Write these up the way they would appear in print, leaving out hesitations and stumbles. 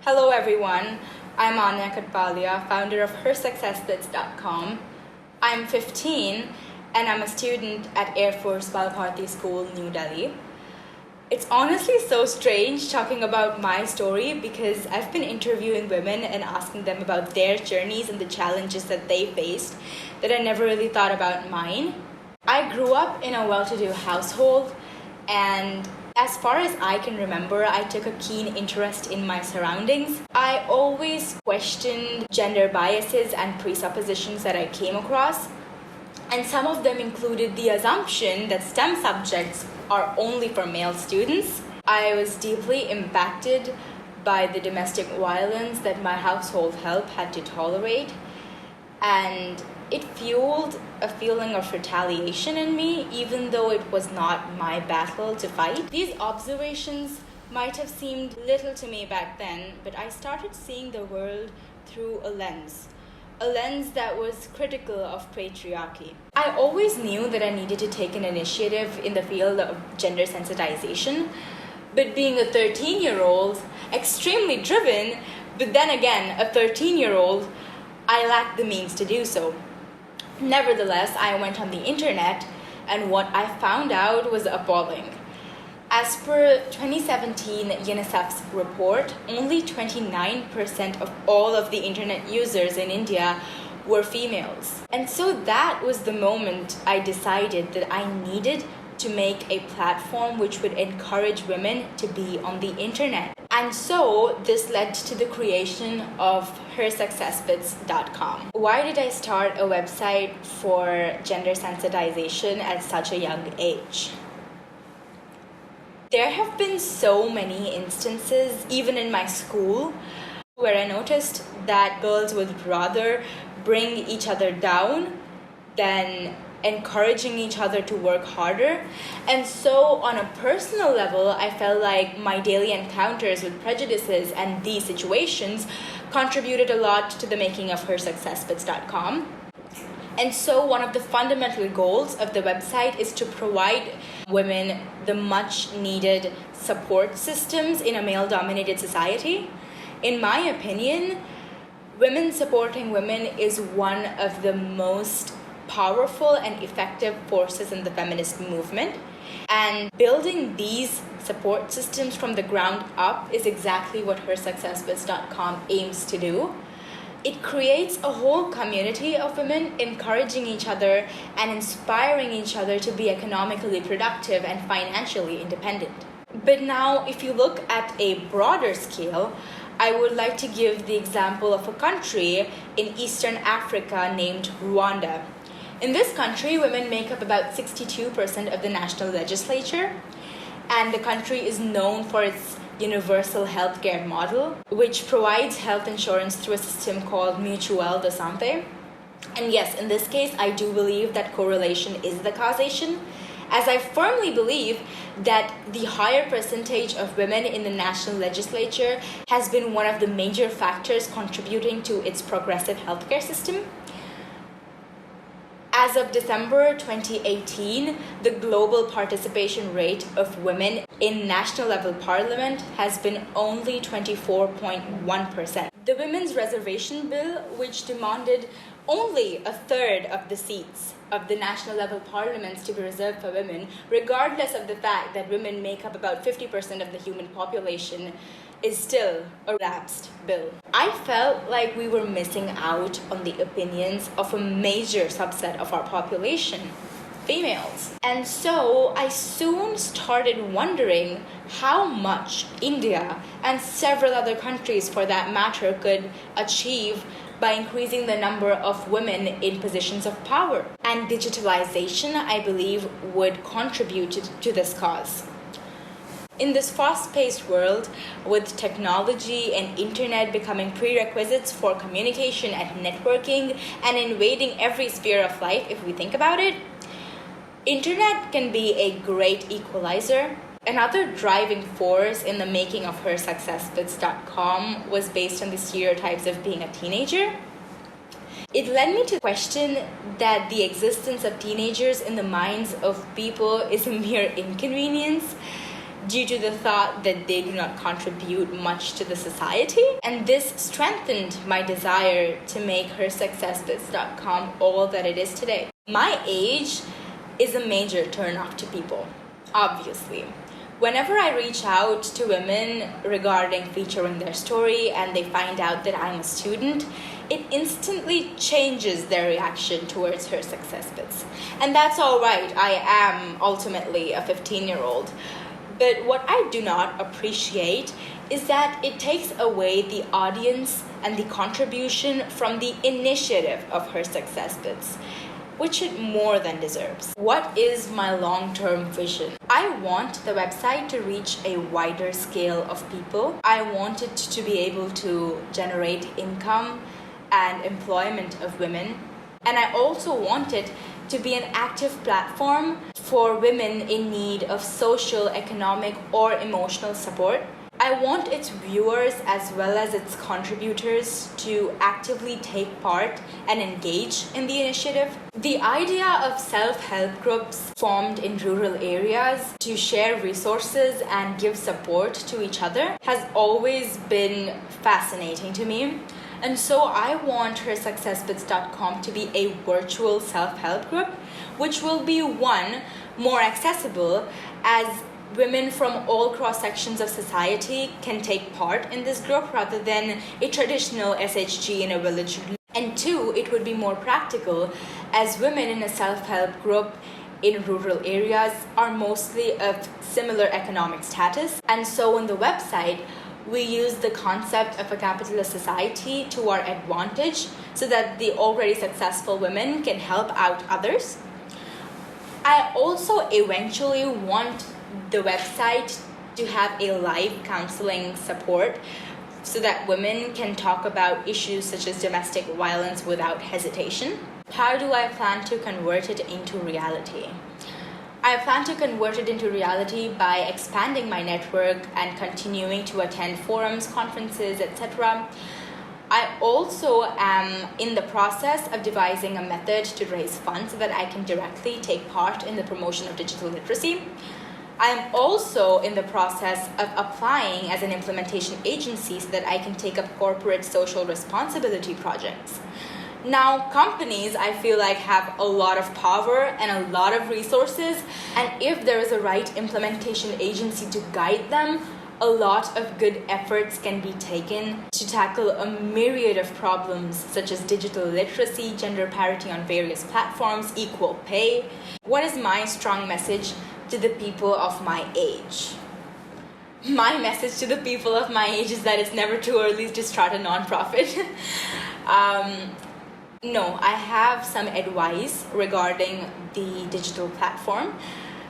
Hello everyone, I'm Anya KathpaliaFounder, founder of HerSuccessBits.com. I'm 15 and I'm a student at Air Force Balbharti School, New Delhi. It's honestly so strange talking about my story because I've been interviewing women and asking them about their journeys and the challenges that they faced that I never really thought about mine. I grew up in a well-to-do household, and as far as I can remember, I took a keen interest in my surroundings. I always questioned gender biases and presuppositions that I came across, and some of them included the assumption that STEM subjects are only for male students. I was deeply impacted by the domestic violence that my household help had to tolerate, and it fueled a feeling of retaliation in me, even though it was not my battle to fight. These observations might have seemed little to me back then, but I started seeing the world through a lens that was critical of patriarchy. I always knew that I needed to take an initiative in the field of gender sensitization, but being a 13-year-old, extremely driven, but then again, a 13-year-old, I lacked the means to do so. Nevertheless, I went on the internet, and what I found out was appalling. As per 2017 UNICEF's report, only 29% of all of the internet users in India were females. And so that was the moment I decided that I needed to make a platform which would encourage women to be on the internet. And so this led to the creation of HerSuccessBits.com. Why did I start a website for gender sensitization at such a young age? There have been so many instances, even in my school, where I noticed that girls would rather bring each other down than encouraging each other to work harder. And so on a personal level, I felt like my daily encounters with prejudices and these situations contributed a lot to the making of HerSuccessBits.com. And so one of the fundamental goals of the website is to provide women the much needed support systems in a male-dominated society. In my opinion, women supporting women is one of the most powerful and effective forces in the feminist movement. And building these support systems from the ground up is exactly what HerSuccessBits.com aims to do. It creates a whole community of women encouraging each other and inspiring each other to be economically productive and financially independent. But now, if you look at a broader scale, I would like to give the example of a country in Eastern Africa named Rwanda. In this country, women make up about 62% of the national legislature, and the country is known for its universal healthcare model, which provides health insurance through a system called Mutuelle de Santé. And yes, in this case, I do believe that correlation is the causation, as I firmly believe that the higher percentage of women in the national legislature has been one of the major factors contributing to its progressive healthcare system. As of December 2018, the global participation rate of women in national level parliament has been only 24.1%. The Women's Reservation Bill, which demanded only a third of the seats of the national level parliaments to be reserved for women, regardless of the fact that women make up about 50% of the human population, is still a lapsed bill. I felt like we were missing out on the opinions of a major subset of our population, females. And so I soon started wondering how much India and several other countries for that matter could achieve by increasing the number of women in positions of power. And digitalization, I believe, would contribute to this cause. In this fast-paced world, with technology and internet becoming prerequisites for communication and networking and invading every sphere of life, if we think about it, internet can be a great equalizer. Another driving force in the making of HerSuccessBits.com was based on the stereotypes of being a teenager. It led me to question that the existence of teenagers in the minds of people is a mere inconvenience, due to the thought that they do not contribute much to the society. And this strengthened my desire to make HerSuccessBits.com all that it is today. My age is a major turnoff to people, obviously. Whenever I reach out to women regarding featuring their story and they find out that I'm a student, it instantly changes their reaction towards Her Success Bits. And that's all right. I am ultimately a 15-year-old. But what I do not appreciate is that it takes away the audience and the contribution from the initiative of Her Success Bits, which it more than deserves. What is my long-term vision? I want the website to reach a wider scale of people. I want it to be able to generate income and employment of women. And I also want it to be an active platform for women in need of social, economic, or emotional support. I want its viewers as well as its contributors to actively take part and engage in the initiative. The idea of self-help groups formed in rural areas to share resources and give support to each other has always been fascinating to me. And so I want HerSuccessBits.com to be a virtual self-help group, which will be one, more accessible, as women from all cross-sections of society can take part in this group rather than a traditional SHG in a village. And two, it would be more practical as women in a self-help group in rural areas are mostly of similar economic status. And so on the website, we use the concept of a capitalist society to our advantage so that the already successful women can help out others. I also eventually want the website to have a live counseling support so that women can talk about issues such as domestic violence without hesitation. How do I plan to convert it into reality? I plan to convert it into reality by expanding my network and continuing to attend forums, conferences, etc. I also am in the process of devising a method to raise funds so that I can directly take part in the promotion of digital literacy. I am also in the process of applying as an implementation agency so that I can take up corporate social responsibility projects. Now, companies, I feel like, have a lot of power and a lot of resources, and if there is a right implementation agency to guide them, a lot of good efforts can be taken to tackle a myriad of problems such as digital literacy, gender parity on various platforms, equal pay. What is my strong message to the people of my age? My message to the people of my age is that it's never too early to start a nonprofit. No, I have some advice regarding the digital platform.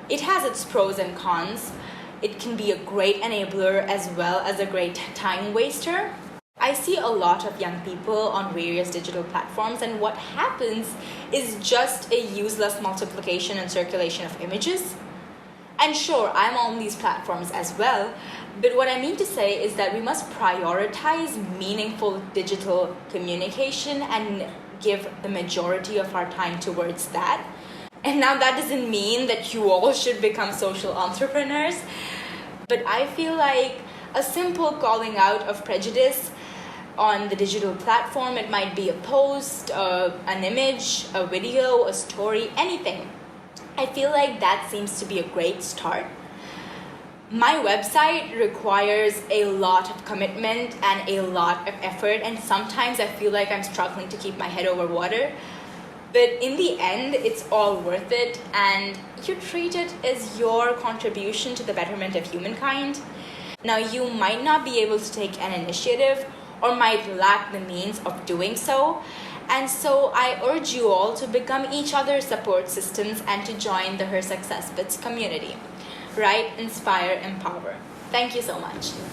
It has its pros and cons. It can be a great enabler as well as a great time waster. I see a lot of young people on various digital platforms, and what happens is just a useless multiplication and circulation of images. And sure, I'm on these platforms as well, but what I mean to say is that we must prioritize meaningful digital communication and give the majority of our time towards that. And now that doesn't mean that you all should become social entrepreneurs, but I feel like a simple calling out of prejudice on the digital platform, it might be a post, an image, a video, a story, anything. I feel like that seems to be a great start. My website requires a lot of commitment and a lot of effort, and sometimes I feel like I'm struggling to keep my head over water. But in the end, it's all worth it, and you treat it as your contribution to the betterment of humankind. Now, you might not be able to take an initiative or might lack the means of doing so, and so I urge you all to become each other's support systems and to join the Her Success Bits community. Write, inspire, empower. Thank you so much.